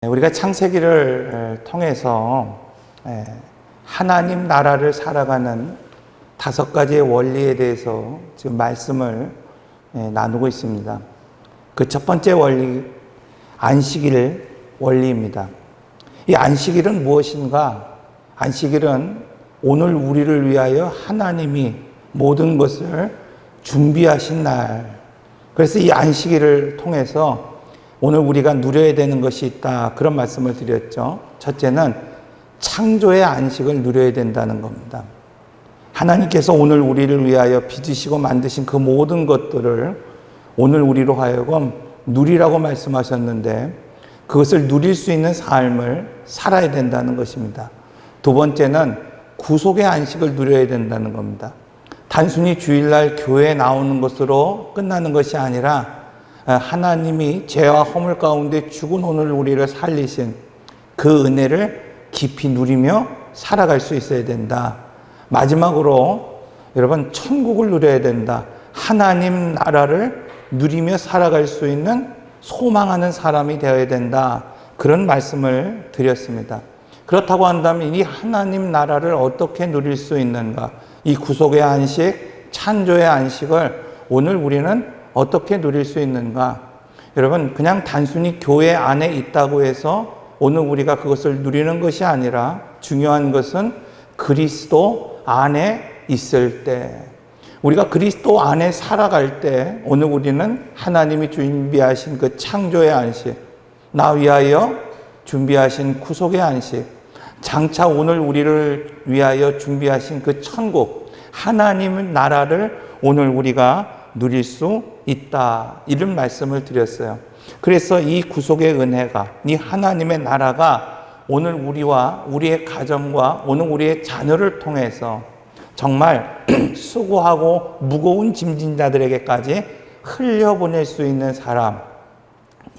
우리가 창세기를 통해서 하나님 나라를 살아가는 5가지의 원리에 대해서 지금 말씀을 나누고 있습니다. 그 첫 번째 원리, 안식일 원리입니다. 이 안식일은 무엇인가? 안식일은 오늘 우리를 위하여 하나님이 모든 것을 준비하신 날. 그래서 이 안식일을 통해서 오늘 우리가 누려야 되는 것이 있다. 그런 말씀을 드렸죠. 첫째는 창조의 안식을 누려야 된다는 겁니다. 하나님께서 오늘 우리를 위하여 빚으시고 만드신 그 모든 것들을 오늘 우리로 하여금 누리라고 말씀하셨는데 그것을 누릴 수 있는 삶을 살아야 된다는 것입니다. 두 번째는 구속의 안식을 누려야 된다는 겁니다. 단순히 주일날 교회에 나오는 것으로 끝나는 것이 아니라 하나님이 죄와 허물 가운데 죽은 오늘 우리를 살리신 그 은혜를 깊이 누리며 살아갈 수 있어야 된다. 마지막으로 여러분, 천국을 누려야 된다. 하나님 나라를 누리며 살아갈 수 있는 소망하는 사람이 되어야 된다. 그런 말씀을 드렸습니다. 그렇다고 한다면 이 하나님 나라를 어떻게 누릴 수 있는가? 이 구속의 안식, 창조의 안식을 오늘 우리는 어떻게 누릴 수 있는가? 여러분, 그냥 단순히 교회 안에 있다고 해서 오늘 우리가 그것을 누리는 것이 아니라 중요한 것은 그리스도 안에 있을 때, 우리가 그리스도 안에 살아갈 때 오늘 우리는 하나님이 준비하신 그 창조의 안식, 나 위하여 준비하신 구속의 안식, 장차 오늘 우리를 위하여 준비하신 그 천국, 하나님 나라를 오늘 우리가 누릴 수 있다. 이런 말씀을 드렸어요. 그래서 이 구속의 은혜가, 이 하나님의 나라가 오늘 우리와 우리의 가정과 오늘 우리의 자녀를 통해서 정말 수고하고 무거운 짐진 자들에게까지 흘려보낼 수 있는 사람,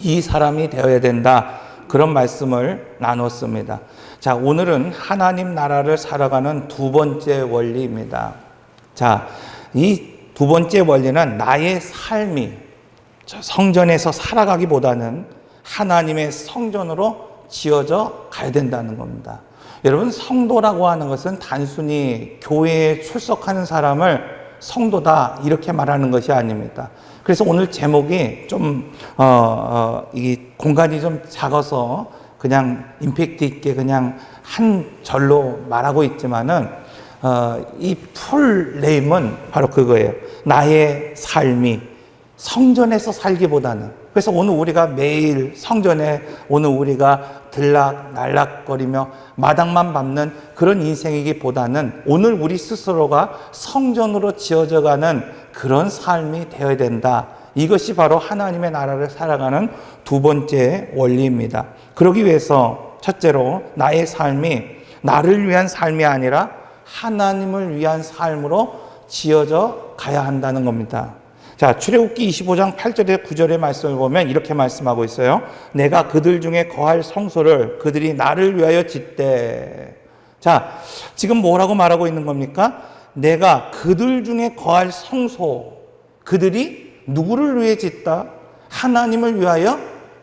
이 사람이 되어야 된다. 그런 말씀을 나눴습니다. 자, 오늘은 하나님 나라를 살아가는 두 번째 원리입니다. 자, 이 두 번째 원리는 나의 삶이 성전에서 살아가기보다는 하나님의 성전으로 지어져 가야 된다는 겁니다. 여러분, 성도라고 하는 것은 단순히 교회에 출석하는 사람을 성도다 이렇게 말하는 것이 아닙니다. 그래서 오늘 제목이 좀 이 공간이 좀 작아서 그냥 임팩트 있게 그냥 한 절로 말하고 있지만은 이 풀 네임은 바로 그거예요. 나의 삶이 성전에서 살기보다는. 그래서 오늘 우리가 매일 성전에 오늘 우리가 들락날락거리며 마당만 밟는 그런 인생이기보다는 오늘 우리 스스로가 성전으로 지어져가는 그런 삶이 되어야 된다. 이것이 바로 하나님의 나라를 살아가는 두 번째 원리입니다. 그러기 위해서 첫째로 나의 삶이 나를 위한 삶이 아니라 하나님을 위한 삶으로 지어져 가야 한다는 겁니다. 자, 출애굽기 25장 8절에 9절의 말씀을 보면 이렇게 말씀하고 있어요. 내가 그들 중에 거할 성소를 그들이 나를 위하여 짓되. 자, 지금 뭐라고 말하고 있는 겁니까? 내가 그들 중에 거할 성소, 그들이 누구를 위해 짓다? 하나님을 위하여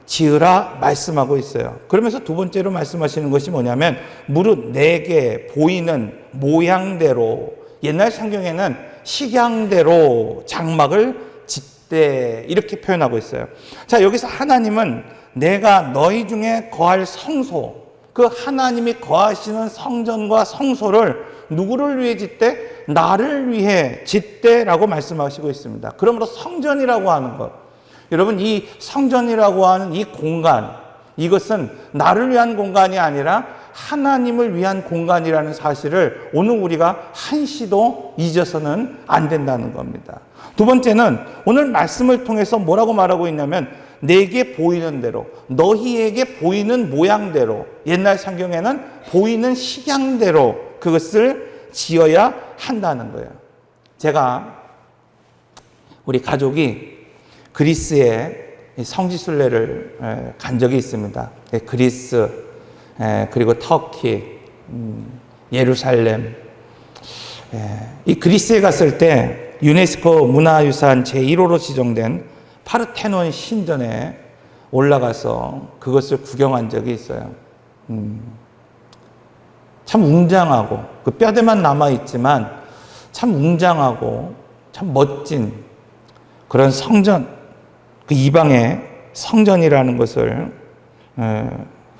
지으라 말씀하고 있어요. 그러면서 두 번째로 말씀하시는 것이 뭐냐면 무릇 내게 보이는 모양대로, 옛날 성경에는 식양대로 장막을 짓되 이렇게 표현하고 있어요. 자, 여기서 하나님은 내가 너희 중에 거할 성소, 그 하나님이 거하시는 성전과 성소를 누구를 위해 짓되? 나를 위해 짓되라고 말씀하시고 있습니다. 그러므로 성전이라고 하는 것, 여러분, 이 성전이라고 하는 이 공간, 이것은 나를 위한 공간이 아니라 하나님을 위한 공간이라는 사실을 오늘 우리가 한시도 잊어서는 안 된다는 겁니다. 두 번째는 오늘 말씀을 통해서 뭐라고 말하고 있냐면 내게 보이는 대로, 너희에게 보이는 모양대로, 옛날 성경에는 보이는 식양대로 그것을 지어야 한다는 거예요. 제가 우리 가족이 그리스에 성지순례를 간 적이 있습니다. 그리스, 그리고 터키, 예루살렘. 이 그리스에 갔을 때 유네스코 문화유산 제1호로 지정된 파르테논 신전에 올라가서 그것을 구경한 적이 있어요. 참 웅장하고 그 뼈대만 남아있지만 참 웅장하고 참 멋진 그런 성전, 그 이방의 성전이라는 것을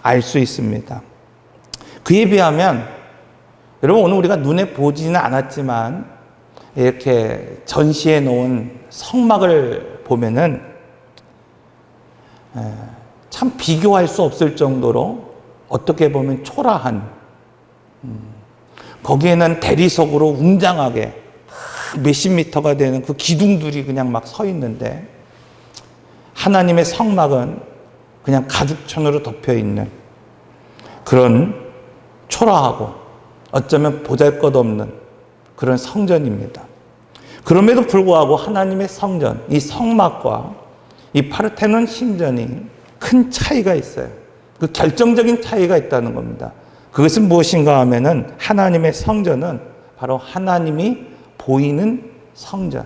알 수 있습니다. 그에 비하면 여러분 오늘 우리가 눈에 보지는 않았지만 이렇게 전시해 놓은 성막을 보면은 참 비교할 수 없을 정도로 어떻게 보면 초라한, 거기에는 대리석으로 웅장하게 몇십 미터가 되는 그 기둥들이 그냥 막 서 있는데 하나님의 성막은 그냥 가죽천으로 덮여 있는 그런 초라하고 어쩌면 보잘것없는 그런 성전입니다. 그럼에도 불구하고 하나님의 성전, 이 성막과 이 파르테논 신전이 큰 차이가 있어요. 그 결정적인 차이가 있다는 겁니다. 그것은 무엇인가 하면은 하나님의 성전은 바로 하나님이 보이는 성전,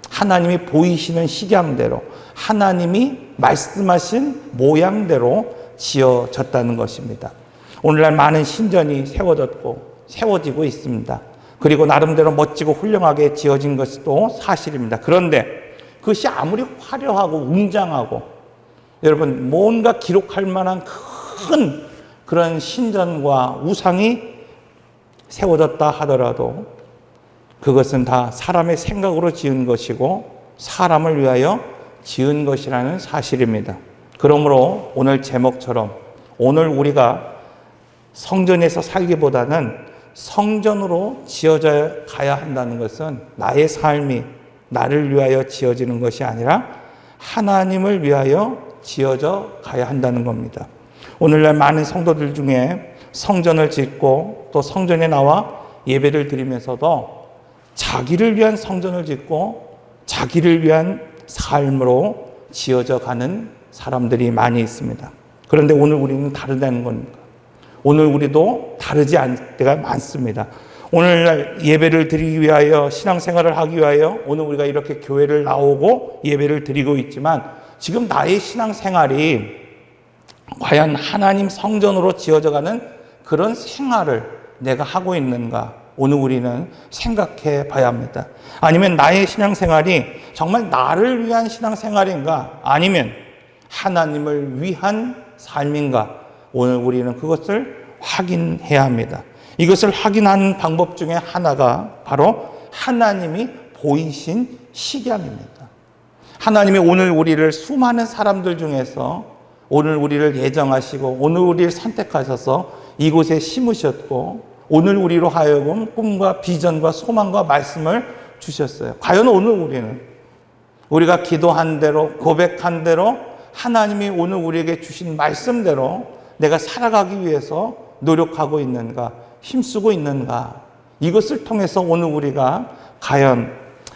하나님이 보이시는 식양대로, 하나님이 말씀하신 모양대로 지어졌다는 것입니다. 오늘날 많은 신전이 세워지고 있습니다. 그리고 나름대로 멋지고 훌륭하게 지어진 것도 사실입니다. 그런데 그것이 아무리 화려하고 웅장하고 여러분 뭔가 기록할 만한 큰 그런 신전과 우상이 세워졌다 하더라도 그것은 다 사람의 생각으로 지은 것이고 사람을 위하여 지은 것이라는 사실입니다. 그러므로 오늘 제목처럼 오늘 우리가 성전에서 살기보다는 성전으로 지어져 가야 한다는 것은 나의 삶이 나를 위하여 지어지는 것이 아니라 하나님을 위하여 지어져 가야 한다는 겁니다. 오늘날 많은 성도들 중에 성전을 짓고 또 성전에 나와 예배를 드리면서도 자기를 위한 성전을 짓고 자기를 위한 삶으로 지어져 가는 사람들이 많이 있습니다. 그런데 오늘 우리는 다르다는 겁니다. 오늘 우리도 다르지 않을 때가 많습니다. 오늘날 예배를 드리기 위하여 신앙생활을 하기 위하여 오늘 우리가 이렇게 교회를 나오고 예배를 드리고 있지만 지금 나의 신앙생활이 과연 하나님 성전으로 지어져가는 그런 생활을 내가 하고 있는가 오늘 우리는 생각해 봐야 합니다. 아니면 나의 신앙생활이 정말 나를 위한 신앙생활인가 아니면 하나님을 위한 삶인가 오늘 우리는 그것을 확인해야 합니다. 이것을 확인하는 방법 중에 하나가 바로 하나님이 보이신 식양입니다. 하나님이 오늘 우리를 수많은 사람들 중에서 오늘 우리를 예정하시고 오늘 우리를 선택하셔서 이곳에 심으셨고 오늘 우리로 하여금 꿈과 비전과 소망과 말씀을 주셨어요. 과연 오늘 우리는 우리가 기도한 대로 고백한 대로 하나님이 오늘 우리에게 주신 말씀대로 내가 살아가기 위해서 노력하고 있는가 힘쓰고 있는가 이것을 통해서 오늘 우리가 과연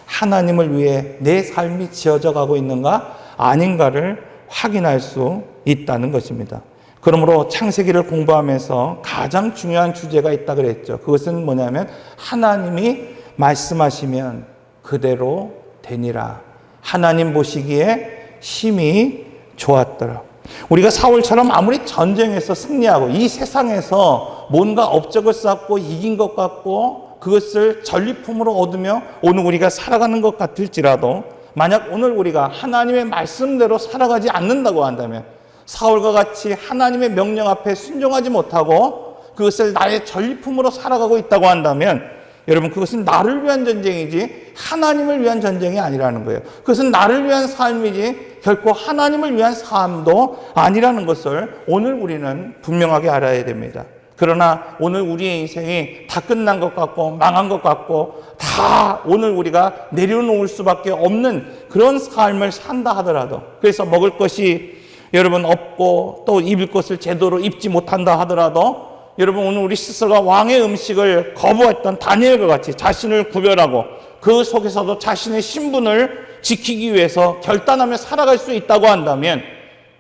하나님을 위해 내 삶이 지어져 가고 있는가 아닌가를 확인할 수 있다는 것입니다. 그러므로 창세기를 공부하면서 가장 중요한 주제가 있다 그랬죠. 그것은 뭐냐면 하나님이 말씀하시면 그대로 되니라. 하나님 보시기에 심히 좋았더라. 우리가 사울처럼 아무리 전쟁에서 승리하고 이 세상에서 뭔가 업적을 쌓고 이긴 것 같고 그것을 전리품으로 얻으며 오늘 우리가 살아가는 것 같을지라도 만약 오늘 우리가 하나님의 말씀대로 살아가지 않는다고 한다면 사울과 같이 하나님의 명령 앞에 순종하지 못하고 그것을 나의 전리품으로 살아가고 있다고 한다면 여러분 그것은 나를 위한 전쟁이지 하나님을 위한 전쟁이 아니라는 거예요. 그것은 나를 위한 삶이지 결코 하나님을 위한 삶도 아니라는 것을 오늘 우리는 분명하게 알아야 됩니다. 그러나 오늘 우리의 인생이 다 끝난 것 같고 망한 것 같고 다 오늘 우리가 내려놓을 수밖에 없는 그런 삶을 산다 하더라도 그래서 먹을 것이 여러분 없고 또 입을 것을 제대로 입지 못한다 하더라도 여러분 오늘 우리 스스로가 왕의 음식을 거부했던 다니엘과 같이 자신을 구별하고 그 속에서도 자신의 신분을 지키기 위해서 결단하며 살아갈 수 있다고 한다면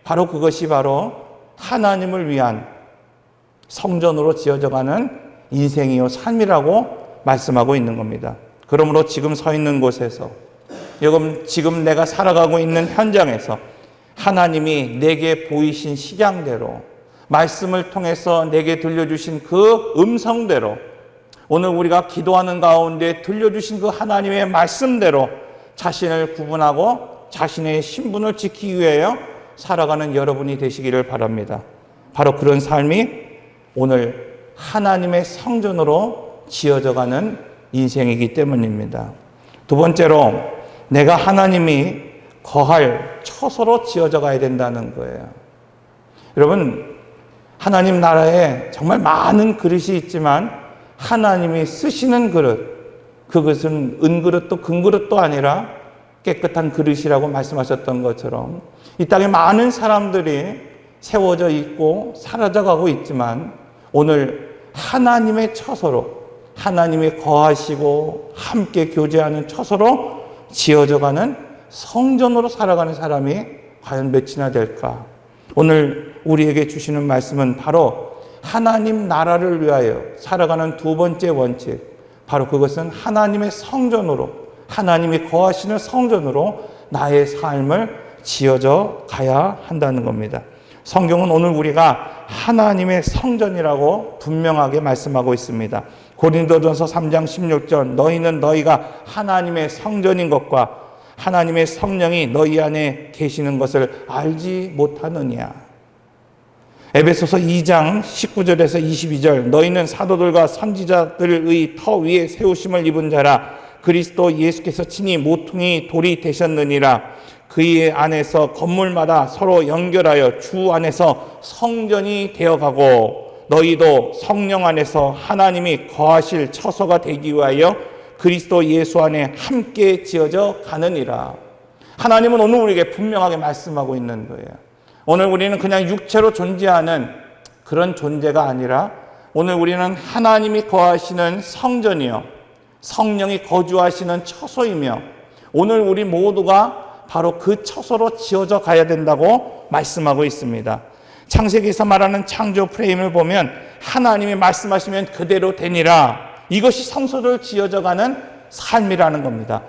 바로 그것이 바로 하나님을 위한 성전으로 지어져가는 인생이요 삶이라고 말씀하고 있는 겁니다. 그러므로 지금 서 있는 곳에서 지금 내가 살아가고 있는 현장에서 하나님이 내게 보이신 식양대로, 말씀을 통해서 내게 들려주신 그 음성대로, 오늘 우리가 기도하는 가운데 들려주신 그 하나님의 말씀대로 자신을 구분하고 자신의 신분을 지키기 위하여 살아가는 여러분이 되시기를 바랍니다. 바로 그런 삶이 오늘 하나님의 성전으로 지어져가는 인생이기 때문입니다. 두 번째로, 내가 하나님이 거할 처소로 지어져 가야 된다는 거예요. 여러분, 하나님 나라에 정말 많은 그릇이 있지만 하나님이 쓰시는 그릇, 그것은 은그릇도 금그릇도 아니라 깨끗한 그릇이라고 말씀하셨던 것처럼 이 땅에 많은 사람들이 세워져 있고 사라져가고 있지만 오늘 하나님의 처소로, 하나님이 거하시고 함께 교제하는 처소로 지어져가는 성전으로 살아가는 사람이 과연 몇이나 될까? 오늘 우리에게 주시는 말씀은 바로 하나님 나라를 위하여 살아가는 두 번째 원칙, 바로 그것은 하나님의 성전으로, 하나님이 거하시는 성전으로 나의 삶을 지어져 가야 한다는 겁니다. 성경은 오늘 우리가 하나님의 성전이라고 분명하게 말씀하고 있습니다. 고린도전서 3장 16절, 너희는 너희가 하나님의 성전인 것과 하나님의 성령이 너희 안에 계시는 것을 알지 못하느냐. 에베소서 2장 19절에서 22절, 너희는 사도들과 선지자들의 터 위에 세우심을 입은 자라. 그리스도 예수께서 친히 모퉁이 돌이 되셨느니라. 그의 안에서 건물마다 서로 연결하여 주 안에서 성전이 되어가고 너희도 성령 안에서 하나님이 거하실 처소가 되기 위하여 그리스도 예수 안에 함께 지어져 가느니라. 하나님은 오늘 우리에게 분명하게 말씀하고 있는 거예요. 오늘 우리는 그냥 육체로 존재하는 그런 존재가 아니라 오늘 우리는 하나님이 거하시는 성전이요, 성령이 거주하시는 처소이며 오늘 우리 모두가 바로 그 처소로 지어져 가야 된다고 말씀하고 있습니다. 창세기에서 말하는 창조 프레임을 보면 하나님이 말씀하시면 그대로 되니라. 이것이 성소를 지어져 가는 삶이라는 겁니다.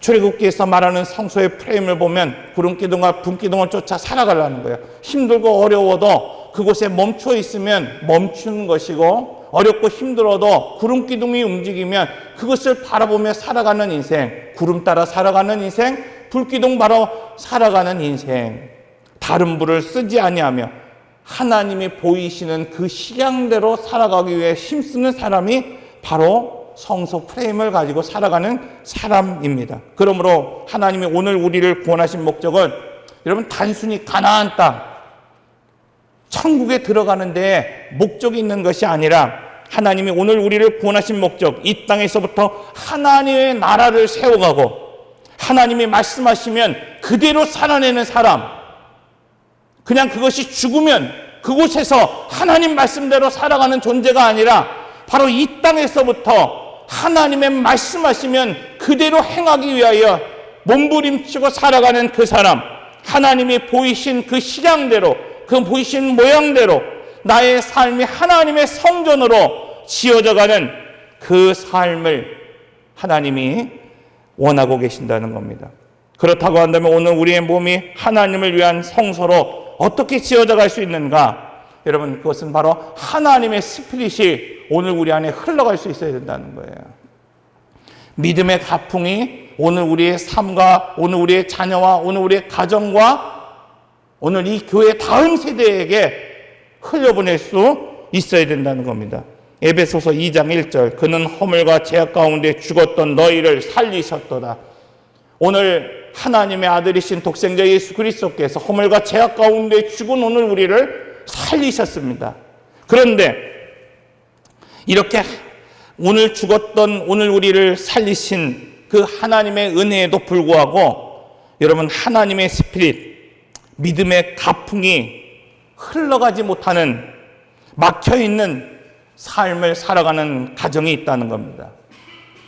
출애굽기에서 말하는 성소의 프레임을 보면 구름기둥과 분기둥을 쫓아 살아가려는 거예요. 힘들고 어려워도 그곳에 멈춰 있으면 멈추는 것이고, 어렵고 힘들어도 구름기둥이 움직이면 그것을 바라보며 살아가는 인생, 구름 따라 살아가는 인생, 불기둥 바로 살아가는 인생, 다른 불을 쓰지 아니하며 하나님이 보이시는 그 식양대로 살아가기 위해 힘쓰는 사람이 바로 성소 프레임을 가지고 살아가는 사람입니다. 그러므로 하나님이 오늘 우리를 구원하신 목적은 여러분 단순히 가나안 땅, 천국에 들어가는 데 목적이 있는 것이 아니라 하나님이 오늘 우리를 구원하신 목적, 이 땅에서부터 하나님의 나라를 세워가고 하나님이 말씀하시면 그대로 살아내는 사람, 그냥 그것이 죽으면 그곳에서 하나님 말씀대로 살아가는 존재가 아니라 바로 이 땅에서부터 하나님의 말씀하시면 그대로 행하기 위하여 몸부림치고 살아가는 그 사람, 하나님이 보이신 그 식양대로, 그 보이신 모양대로 나의 삶이 하나님의 성전으로 지어져가는 그 삶을 하나님이 원하고 계신다는 겁니다. 그렇다고 한다면 오늘 우리의 몸이 하나님을 위한 성소로 어떻게 지어져 갈 수 있는가? 여러분, 그것은 바로 하나님의 스피릿이 오늘 우리 안에 흘러갈 수 있어야 된다는 거예요. 믿음의 가풍이 오늘 우리의 삶과 오늘 우리의 자녀와 오늘 우리의 가정과 오늘 이 교회 다음 세대에게 흘려보낼 수 있어야 된다는 겁니다. 에베소서 2장 1절, 그는 허물과 죄악 가운데 죽었던 너희를 살리셨도다. 오늘 하나님의 아들이신 독생자 예수 그리스도께서 허물과 죄악 가운데 죽은 오늘 우리를 살리셨습니다. 그런데 이렇게 오늘 죽었던 오늘 우리를 살리신 그 하나님의 은혜에도 불구하고 여러분, 하나님의 스피릿, 믿음의 가풍이 흘러가지 못하는, 막혀있는 삶을 살아가는 가정이 있다는 겁니다.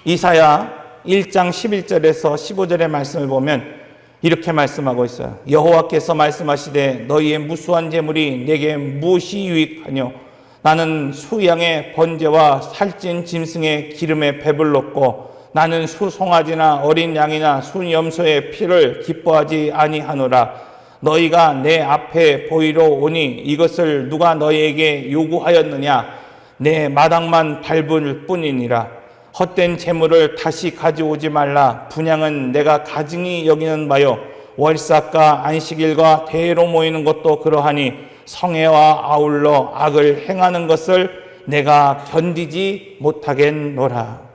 이사야 1장 11절에서 15절의 말씀을 보면 이렇게 말씀하고 있어요. 여호와께서 말씀하시되 너희의 무수한 재물이 내게 무엇이 유익하뇨? 나는 수양의 번제와 살찐 짐승의 기름에 배불렀고 나는 수송아지나 어린 양이나 순염소의 피를 기뻐하지 아니하노라. 너희가 내 앞에 보이러 오니 이것을 누가 너희에게 요구하였느냐? 내 마당만 밟을 뿐이니라. 헛된 재물을 다시 가져오지 말라. 분향은 내가 가증히 여기는 바요, 월삭과 안식일과 대회로 모이는 것도 그러하니 성회와 아울러 악을 행하는 것을 내가 견디지 못하겠노라.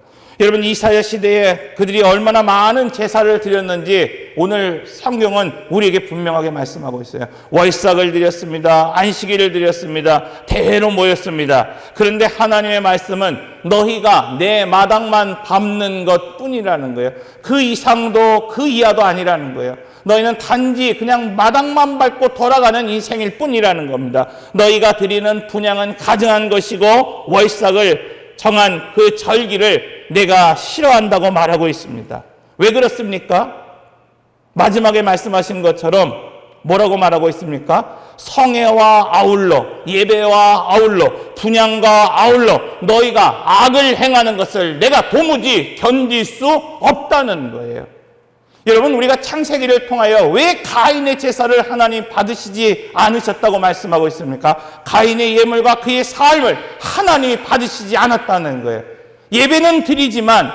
여러분, 이사야 시대에 그들이 얼마나 많은 제사를 드렸는지 오늘 성경은 우리에게 분명하게 말씀하고 있어요. 월삭을 드렸습니다. 안식일을 드렸습니다. 대회로 모였습니다. 그런데 하나님의 말씀은 너희가 내 마당만 밟는 것뿐이라는 거예요. 그 이상도 그 이하도 아니라는 거예요. 너희는 단지 그냥 마당만 밟고 돌아가는 인생일 뿐이라는 겁니다. 너희가 드리는 분향은 가증한 것이고 월삭을 정한 그 절기를 내가 싫어한다고 말하고 있습니다. 왜 그렇습니까? 마지막에 말씀하신 것처럼 뭐라고 말하고 있습니까? 성회와 아울러, 예배와 아울러, 분향과 아울러 너희가 악을 행하는 것을 내가 도무지 견딜 수 없다는 거예요. 여러분, 우리가 창세기를 통하여 왜 가인의 제사를 하나님 받으시지 않으셨다고 말씀하고 있습니까? 가인의 예물과 그의 삶을 하나님이 받으시지 않았다는 거예요. 예배는 드리지만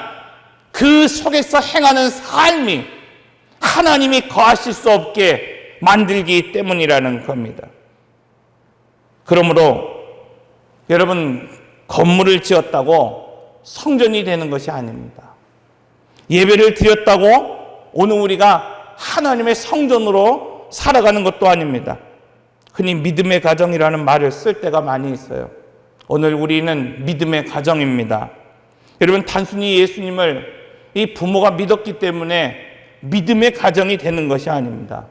그 속에서 행하는 삶이 하나님이 거하실 수 없게 만들기 때문이라는 겁니다. 그러므로 여러분, 건물을 지었다고 성전이 되는 것이 아닙니다. 예배를 드렸다고 오늘 우리가 하나님의 성전으로 살아가는 것도 아닙니다. 흔히 믿음의 가정이라는 말을 쓸 때가 많이 있어요. 오늘 우리는 믿음의 가정입니다. 여러분, 단순히 예수님을 이 부모가 믿었기 때문에 믿음의 가정이 되는 것이 아닙니다.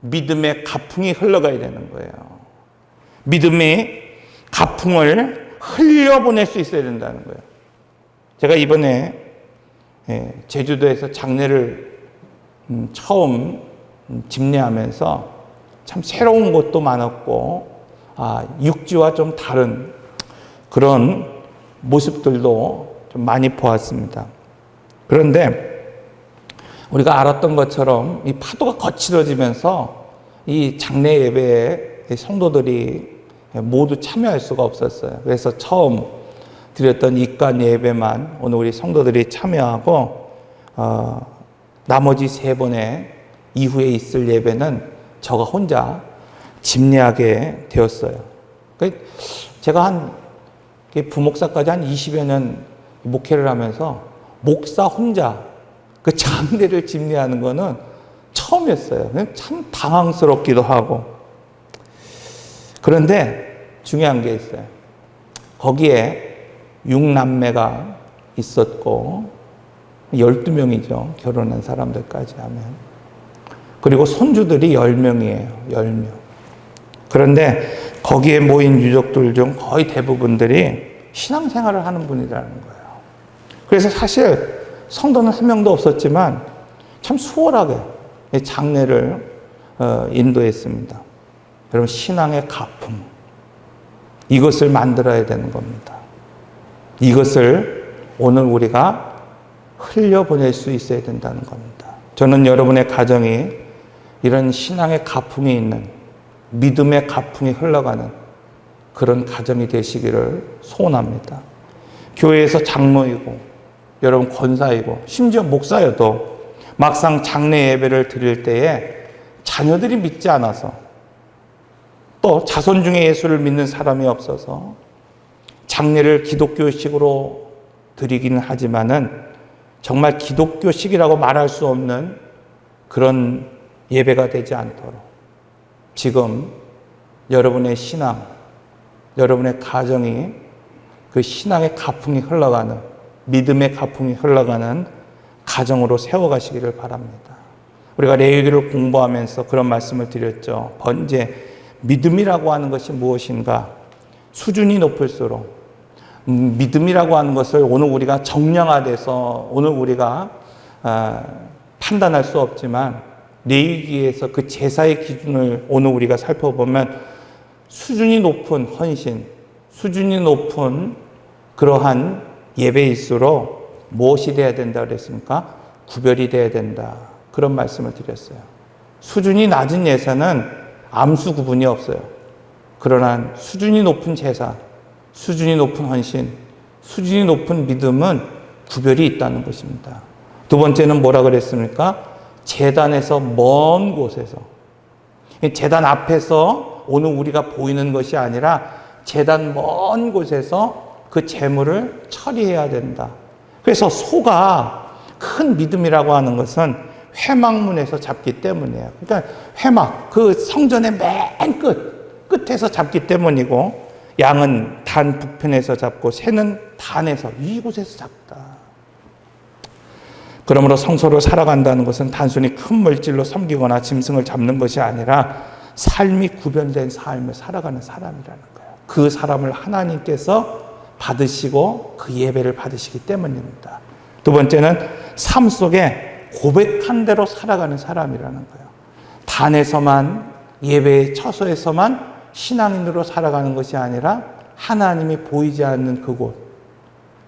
믿음의 가풍이 흘러가야 되는 거예요. 믿음의 가풍을 흘려보낼 수 있어야 된다는 거예요. 제가 이번에 제주도에서 장례를 처음 집례하면서 참 새로운 것도 많았고, 육지와 좀 다른 그런 모습들도 좀 많이 보았습니다. 그런데 우리가 알았던 것처럼 이 파도가 거칠어지면서 이 장례 예배에 성도들이 모두 참여할 수가 없었어요. 그래서 처음 드렸던 입관 예배만 오늘 우리 성도들이 참여하고, 나머지 3번의 이후에 있을 예배는 저가 혼자 집례하게 되었어요. 제가 부목사까지 한 20여 년 목회를 하면서 목사 혼자 그 장례를 집례하는 거는 처음이었어요. 참 당황스럽기도 하고. 그런데 중요한 게 있어요. 거기에 6남매가 있었고, 12명이죠. 결혼한 사람들까지 하면. 그리고 손주들이 10명이에요. 10명. 그런데 거기에 모인 유족들 중 거의 대부분들이 신앙생활을 하는 분이라는 거예요. 그래서 사실 성도는 한 명도 없었지만 참 수월하게 장례를 인도했습니다. 여러분, 신앙의 가풍, 이것을 만들어야 되는 겁니다. 이것을 오늘 우리가 흘려보낼 수 있어야 된다는 겁니다. 저는 여러분의 가정이 이런 신앙의 가풍이 있는, 믿음의 가풍이 흘러가는 그런 가정이 되시기를 소원합니다. 교회에서 장로이고 여러분 권사이고 심지어 목사여도 막상 장례 예배를 드릴 때에 자녀들이 믿지 않아서, 또 자손 중에 예수를 믿는 사람이 없어서 장례를 기독교식으로 드리기는 하지만은 정말 기독교식이라고 말할 수 없는 그런 예배가 되지 않도록 지금 여러분의 신앙, 여러분의 가정이 그 신앙의 가풍이 흘러가는, 믿음의 가풍이 흘러가는 가정으로 세워가시기를 바랍니다. 우리가 레위기를 공부하면서 그런 말씀을 드렸죠. 번제, 믿음이라고 하는 것이 무엇인가? 수준이 높을수록, 믿음이라고 하는 것을 오늘 우리가 정량화돼서 오늘 우리가 판단할 수 없지만, 레위기에서 그 제사의 기준을 오늘 우리가 살펴보면 수준이 높은 헌신, 수준이 높은 그러한 예배일수록 무엇이 돼야 된다 그랬습니까? 구별이 돼야 된다. 그런 말씀을 드렸어요. 수준이 낮은 예사는 암수 구분이 없어요. 그러나 수준이 높은 제사, 수준이 높은 헌신, 수준이 높은 믿음은 구별이 있다는 것입니다. 두 번째는 뭐라 그랬습니까? 제단에서 먼 곳에서, 제단 앞에서 오늘 우리가 보이는 것이 아니라 제단 먼 곳에서 그 제물을 처리해야 된다. 그래서 소가 큰 믿음이라고 하는 것은 회막문에서 잡기 때문이에요. 그러니까 회막, 그 성전의 맨 끝에서 잡기 때문이고, 양은 단 북편에서 잡고 새는 단에서, 이곳에서 잡다. 그러므로 성소를 살아간다는 것은 단순히 큰 물질로 섬기거나 짐승을 잡는 것이 아니라 삶이 구별된 삶을 살아가는 사람이라는 거예요. 그 사람을 하나님께서 받으시고 그 예배를 받으시기 때문입니다. 두 번째는 삶 속에 고백한 대로 살아가는 사람이라는 거예요. 단에서만, 예배의 처소에서만 신앙인으로 살아가는 것이 아니라 하나님이 보이지 않는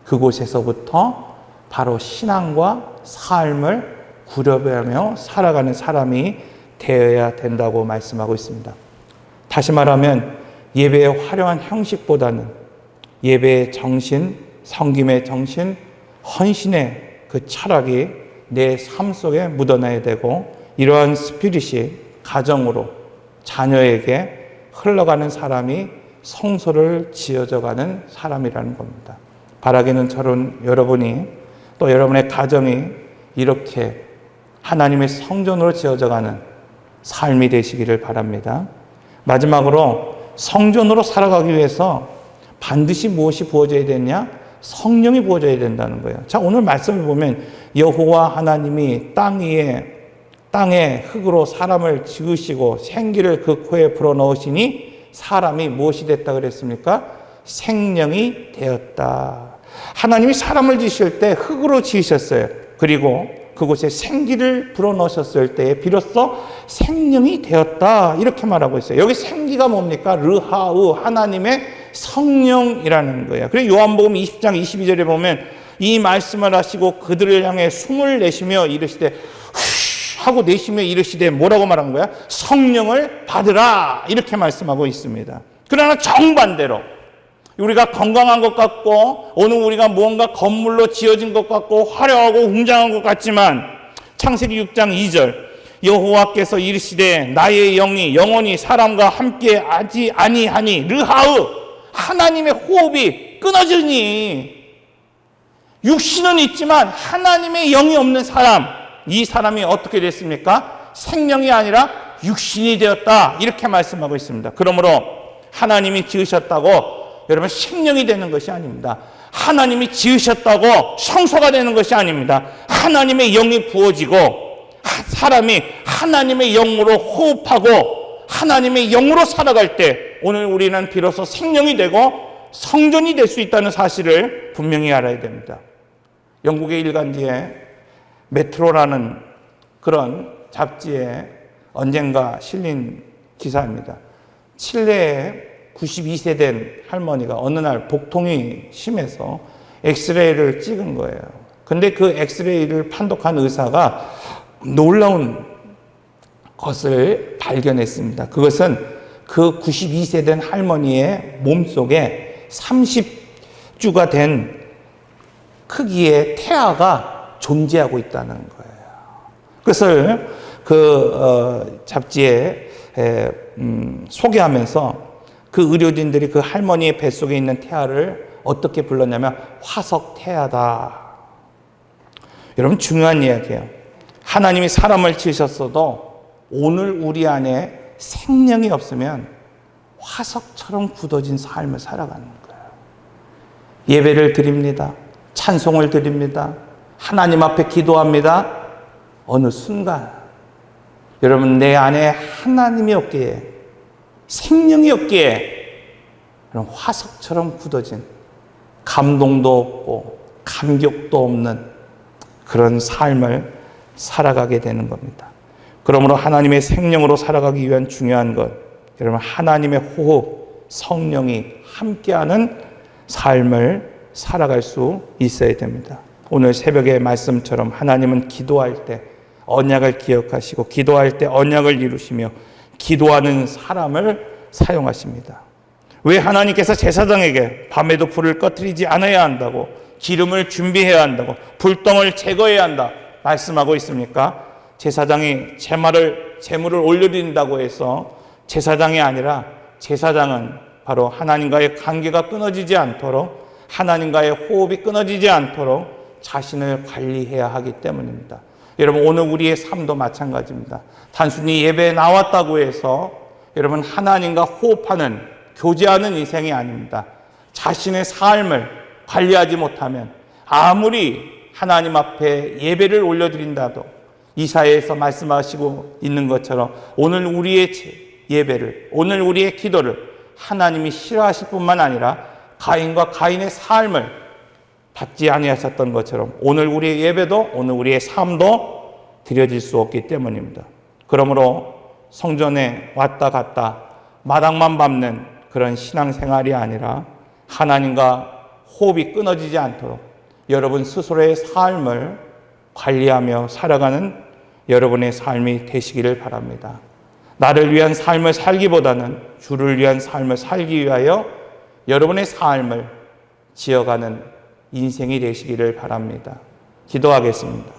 그곳에서부터 바로 신앙과 삶을 구별하며 살아가는 사람이 되어야 된다고 말씀하고 있습니다. 다시 말하면 예배의 화려한 형식보다는 예배의 정신, 섬김의 정신, 헌신의 그 철학이 내 삶 속에 묻어나야 되고, 이러한 스피릿이 가정으로 자녀에게 흘러가는 사람이 성소를 지어져가는 사람이라는 겁니다. 바라기는 저는 여러분이 또 여러분의 가정이 이렇게 하나님의 성전으로 지어져가는 삶이 되시기를 바랍니다. 마지막으로 성전으로 살아가기 위해서 반드시 무엇이 부어져야 되냐? 성령이 부어져야 된다는 거예요. 자, 오늘 말씀을 보면 여호와 하나님이 땅에 흙으로 사람을 지으시고 생기를 그 코에 불어넣으시니 사람이 무엇이 됐다 그랬습니까? 생명이 되었다. 하나님이 사람을 지으실 때 흙으로 지으셨어요. 그리고 그곳에 생기를 불어넣으셨을 때에 비로소 생명이 되었다, 이렇게 말하고 있어요. 여기 생기가 뭡니까? 르하우, 하나님의 성령이라는 거예요. 그리고 요한복음 20장 22절에 보면 이 말씀을 하시고 그들을 향해 숨을 내쉬며 이르시되, 하고 내쉬며 이르시되, 뭐라고 말한 거야? 성령을 받으라, 이렇게 말씀하고 있습니다. 그러나 정반대로 우리가 건강한 것 같고 오늘 우리가 무언가 건물로 지어진 것 같고 화려하고 웅장한 것 같지만 창세기 6장 2절 여호와께서 이르시되 나의 영이 영원히 사람과 함께 하지 아니하니 르하우, 하나님의 호흡이 끊어지니, 육신은 있지만 하나님의 영이 없는 사람, 이 사람이 어떻게 됐습니까? 생명이 아니라 육신이 되었다, 이렇게 말씀하고 있습니다. 그러므로 하나님이 지으셨다고 여러분 생명이 되는 것이 아닙니다. 하나님이 지으셨다고 성소가 되는 것이 아닙니다. 하나님의 영이 부어지고 사람이 하나님의 영으로 호흡하고 하나님의 영으로 살아갈 때 오늘 우리는 비로소 생명이 되고 성전이 될 수 있다는 사실을 분명히 알아야 됩니다. 영국의 일간지에 메트로라는 그런 잡지에 언젠가 실린 기사입니다. 칠레에 92세 된 할머니가 어느 날 복통이 심해서 엑스레이를 찍은 거예요. 근데 그 엑스레이를 판독한 의사가 놀라운 것을 발견했습니다. 그것은 그 92세 된 할머니의 몸속에 30주가 된 크기의 태아가 존재하고 있다는 거예요. 그것을 그 잡지에 소개하면서 그 의료진들이 그 할머니의 뱃속에 있는 태아를 어떻게 불렀냐면 화석 태아다. 여러분, 중요한 이야기예요. 하나님이 사람을 지으셨어도 오늘 우리 안에 생명이 없으면 화석처럼 굳어진 삶을 살아가는 거예요. 예배를 드립니다. 찬송을 드립니다. 하나님 앞에 기도합니다. 어느 순간 여러분 내 안에 하나님이 없기에, 생명이 없기에 그런 화석처럼 굳어진, 감동도 없고 감격도 없는 그런 삶을 살아가게 되는 겁니다. 그러므로 하나님의 생명으로 살아가기 위한 중요한 것, 여러분 하나님의 호흡, 성령이 함께하는 삶을 살아갈 수 있어야 됩니다. 오늘 새벽의 말씀처럼 하나님은 기도할 때 언약을 기억하시고 기도할 때 언약을 이루시며 기도하는 사람을 사용하십니다. 왜 하나님께서 제사장에게 밤에도 불을 꺼뜨리지 않아야 한다고, 기름을 준비해야 한다고, 불똥을 제거해야 한다 말씀하고 있습니까? 제사장이 제물을 올려드린다고 해서 제사장이 아니라, 제사장은 바로 하나님과의 관계가 끊어지지 않도록, 하나님과의 호흡이 끊어지지 않도록 자신을 관리해야 하기 때문입니다. 여러분, 오늘 우리의 삶도 마찬가지입니다. 단순히 예배에 나왔다고 해서 여러분 하나님과 호흡하는, 교제하는 인생이 아닙니다. 자신의 삶을 관리하지 못하면 아무리 하나님 앞에 예배를 올려드린다도 이사야에서 말씀하시고 있는 것처럼 오늘 우리의 예배를, 오늘 우리의 기도를 하나님이 싫어하실 뿐만 아니라 가인과 가인의 삶을 받지 아니하셨던 것처럼 오늘 우리의 예배도, 오늘 우리의 삶도 드려질 수 없기 때문입니다. 그러므로 성전에 왔다 갔다 마당만 밟는 그런 신앙생활이 아니라 하나님과 호흡이 끊어지지 않도록 여러분 스스로의 삶을 관리하며 살아가는 여러분의 삶이 되시기를 바랍니다. 나를 위한 삶을 살기보다는 주를 위한 삶을 살기 위하여 여러분의 삶을 지어가는 인생이 되시기를 바랍니다. 기도하겠습니다.